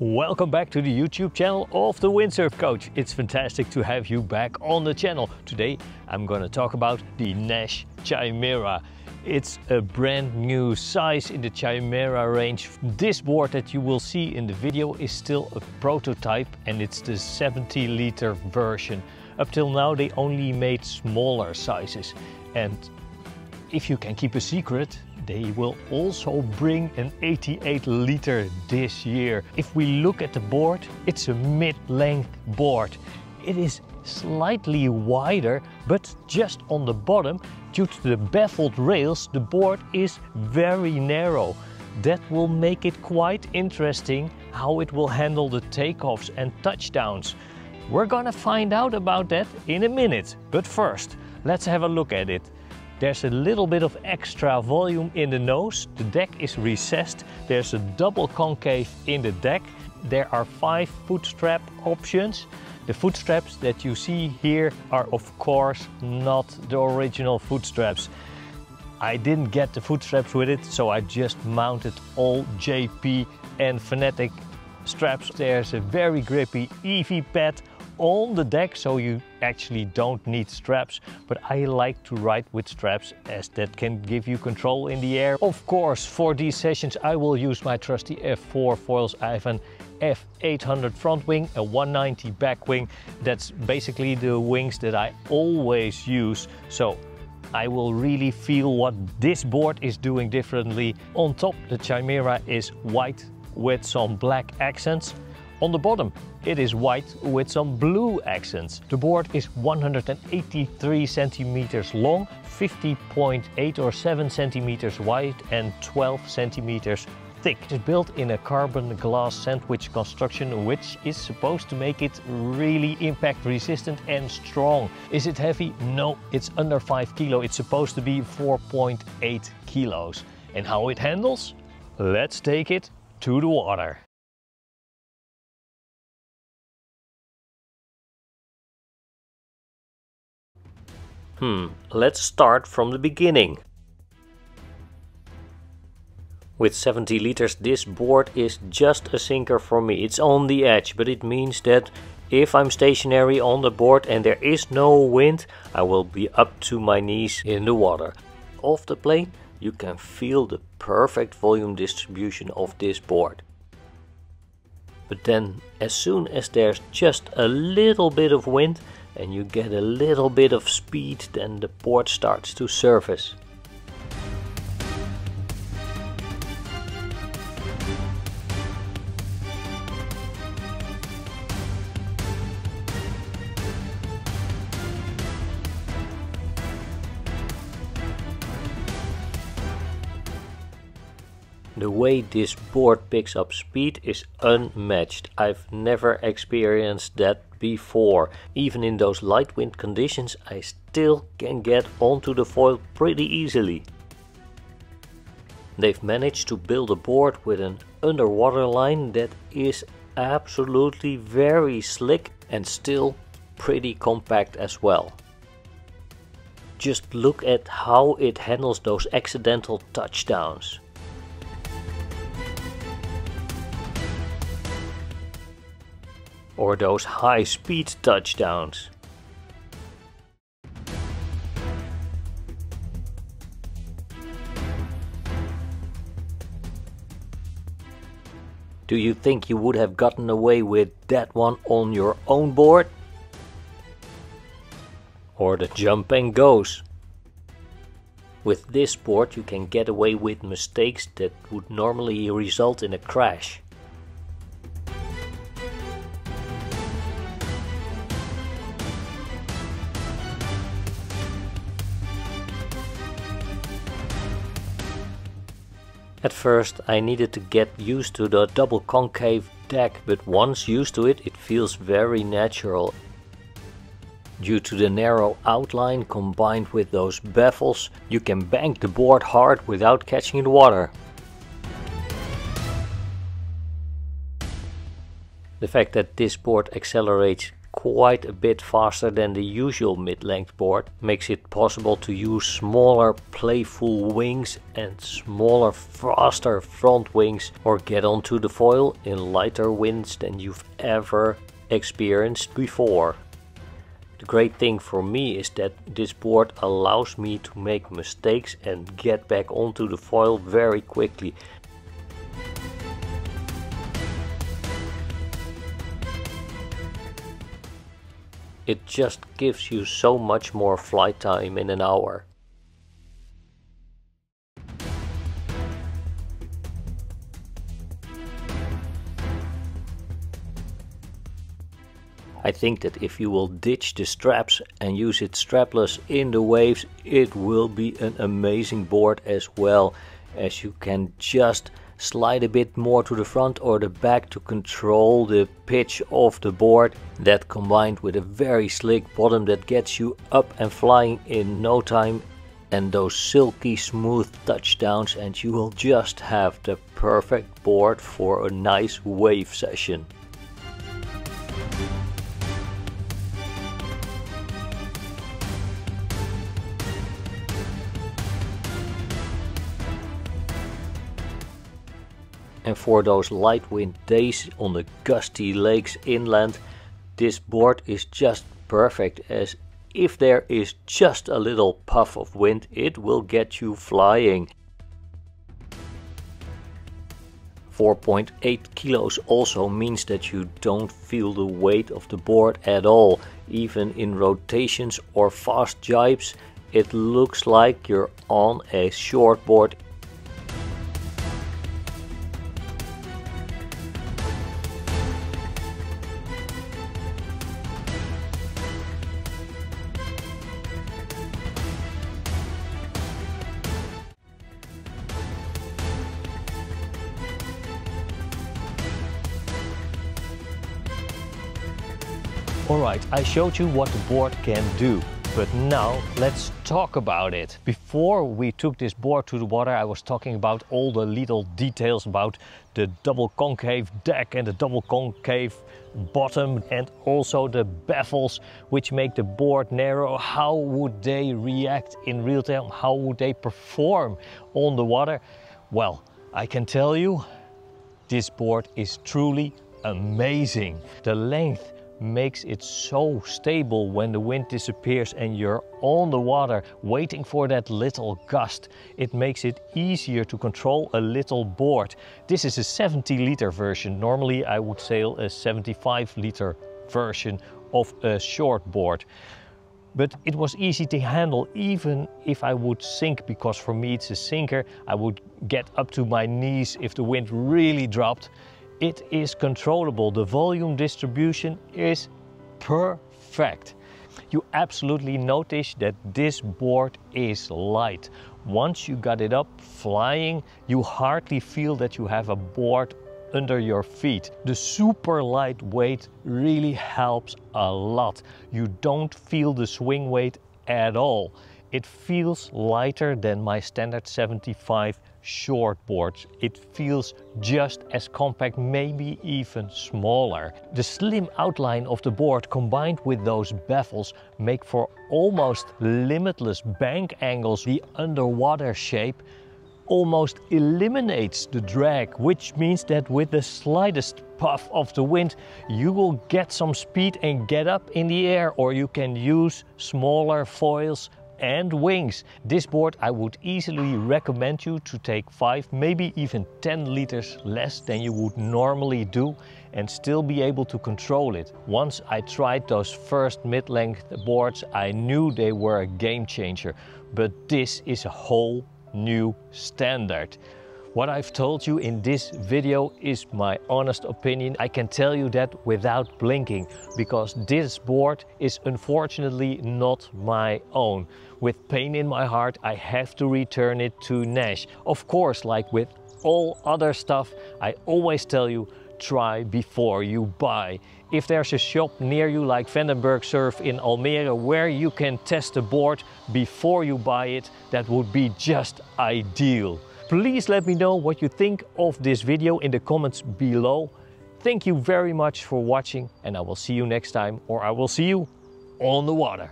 Welcome back to the YouTube channel of the Windsurf Coach. It's fantastic to have you back on the channel. Today I'm going to talk about the Naish Chimera. It's a brand new size in the Chimera range. This board that you will see in the video is still a prototype and it's the 70-liter version. Up till now they only made smaller sizes, and if you can keep a secret, they will also bring an 88-liter this year. If we look at the board, it's a mid-length board. It is slightly wider, but just on the bottom, due to the baffled rails, the board is very narrow. That will make it quite interesting how it will handle the takeoffs and touchdowns. We're gonna find out about that in a minute, but first, let's have a look at it. There's a little bit of extra volume in the nose. The deck is recessed. There's a double concave in the deck. There are 5 foot strap options. The foot straps that you see here are of course not the original foot straps. I didn't get the foot straps with it, so I just mounted all JP and Fanatic straps. There's a very grippy EV pad on the deck, so you actually don't need straps, but I like to ride with straps as that can give you control in the air. Of course, for these sessions I will use my trusty F4 foils. I have an F800 front wing, a 190 back wing. That's basically the wings that I always use, so I will really feel what this board is doing differently. On top, the Chimera is white with some black accents. On the bottom, it is white with some blue accents. The board is 183 centimeters long, 50.8 or 7 centimeters wide and 12 centimeters thick. It's built in a carbon glass sandwich construction, which is supposed to make it really impact resistant and strong. Is it heavy? No, it's under 5 kilo. It's supposed to be 4.8 kilos. And how it handles? Let's take it to the water. Let's start from the beginning. With 70 liters, this board is just a sinker for me. It's on the edge, but it means that if I'm stationary on the board and there is no wind, I will be up to my knees in the water. Off the plane, you can feel the perfect volume distribution of this board. But then, as soon as there's just a little bit of wind, and you get a little bit of speed, then the board starts to surface. The way this board picks up speed is unmatched. I've never experienced that before. Even in those light wind conditions, I still can get onto the foil pretty easily. They've managed to build a board with an underwater line that is absolutely very slick and still pretty compact as well. Just look at how it handles those accidental touchdowns. Or those high-speed touchdowns. Do you think you would have gotten away with that one on your own board? Or the jump and goes? With this board you can get away with mistakes that would normally result in a crash. At first I needed to get used to the double concave deck, but once used to it, it feels very natural. Due to the narrow outline combined with those baffles, you can bank the board hard without catching the water. The fact that this board accelerates quite a bit faster than the usual mid-length board. Makes it possible to use smaller playful wings and smaller faster front wings, or get onto the foil in lighter winds than you've ever experienced before. The great thing for me is that this board allows me to make mistakes and get back onto the foil very quickly. It just gives you so much more flight time in an hour. I think that if you will ditch the straps and use it strapless in the waves, it will be an amazing board as well, as you can just slide a bit more to the front or the back to control the pitch of the board. That combined with a very slick bottom that gets you up and flying in no time, and those silky smooth touchdowns, and you will just have the perfect board for a nice wave session. And for those light wind days on the gusty lakes inland, this board is just perfect, as if there is just a little puff of wind, it will get you flying. 4.8 kilos also means that you don't feel the weight of the board at all. Even in rotations or fast jibes, it looks like you're on a shortboard. Alright, I showed you what the board can do, but now let's talk about it. Before we took this board to the water, I was talking about all the little details about the double concave deck and the double concave bottom, and also the baffles which make the board narrow. How would they react in real time? How would they perform on the water? Well, I can tell you, this board is truly amazing. The length makes it so stable when the wind disappears and you're on the water waiting for that little gust. It makes it easier to control a little board. This is a 70-liter version. Normally I would sail a 75-liter version of a short board. But it was easy to handle even if I would sink, because for me it's a sinker. I would get up to my knees if the wind really dropped. It is controllable. The volume distribution is perfect. You absolutely notice that this board is light. Once you got it up flying, you hardly feel that you have a board under your feet. The super light weight really helps a lot. You don't feel the swing weight at all. It feels lighter than my standard 75 short boards. It feels just as compact, maybe even smaller. The slim outline of the board combined with those baffles make for almost limitless bank angles. The underwater shape almost eliminates the drag, which means that with the slightest puff of the wind you will get some speed and get up in the air, or you can use smaller foils and wings. This board I would easily recommend you to take 5, maybe even 10 liters less than you would normally do, and still be able to control it. Once I tried those first mid-length boards, I knew they were a game changer, but this is a whole new standard. What I've told you in this video is my honest opinion. I can tell you that without blinking, because this board is unfortunately not my own. With pain in my heart, I have to return it to Naish. Of course, like with all other stuff, I always tell you, try before you buy. If there's a shop near you like Vandenberg Surf in Almere where you can test a board before you buy it, that would be just ideal. Please let me know what you think of this video in the comments below. Thank you very much for watching, and I will see you next time, or I will see you on the water.